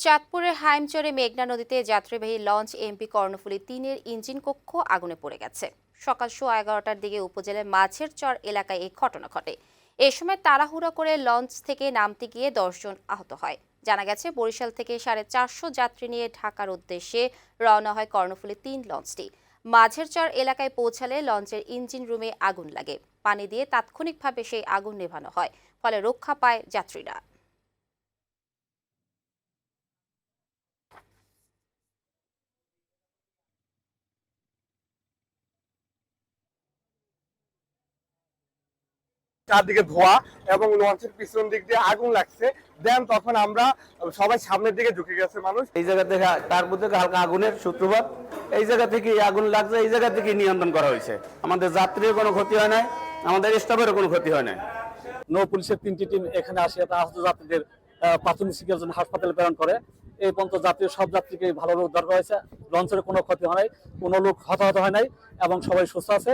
চাঁদপুরের হাইমচরে মেঘনা নদীতে যাত্রীবাহী লঞ্চ এমপি কর্ণফুলী ৩-এর ইঞ্জিন কক্ষ আগুনে পড়ে গেছে। সকাল 11:15টার দিকে উপজেলার মাঝের চর এলাকায় এই ঘটনা ঘটে। এ সময় তাড়াহুড়া করে লঞ্চ থেকে নামতে গিয়ে 10 জন আহত হয়। জানা গেছে, বরিশাল থেকে 450 যাত্রী নিয়ে ঢাকার উদ্দেশ্যে রওনা হয় কর্ণফুলী ৩ লঞ্চটি। মাঝের চর এলাকায় পৌঁছালে লঞ্চের ইঞ্জিন রুমে আগুন লাগে। পানি দিয়ে তাৎক্ষণিকভাবে সেই আগুন নেভানো হয়, ফলে রক্ষা পায় যাত্রীরা। চারদিকে ধোঁয়া এবং লঞ্চের পিছন দিক দিয়ে আগুন লাগছে। দেন তখন আমরা সবাই সামনের দিকে ঝুঁকে গেছে মানুষ। এই জায়গা থেকে তার মধ্যে হালকা আগুনের সূত্রপাত, এই জায়গা থেকে আগুন লাগছে, এই জায়গা থেকে নিয়ন্ত্রণ করা হয়েছে। আমাদের যাত্রীর কোনো ক্ষতি হয় নাই, আমাদের স্টাফেরও কোনো ক্ষতি হয় নাই। নৌ পুলিশের 3টি টিম এখানে আসে আহত যাত্রীদের প্রাথমিক চিকিৎসার জন্য হাসপাতালে প্রেরণ করে। এই পর্যন্ত সব যাত্রীকে ভালোভাবে উদ্ধার করা হয়েছে। লঞ্চের কোনো ক্ষতি হয় নাই, কোনো লোক হতাহত হয় নাই এবং সবাই সুস্থ আছে।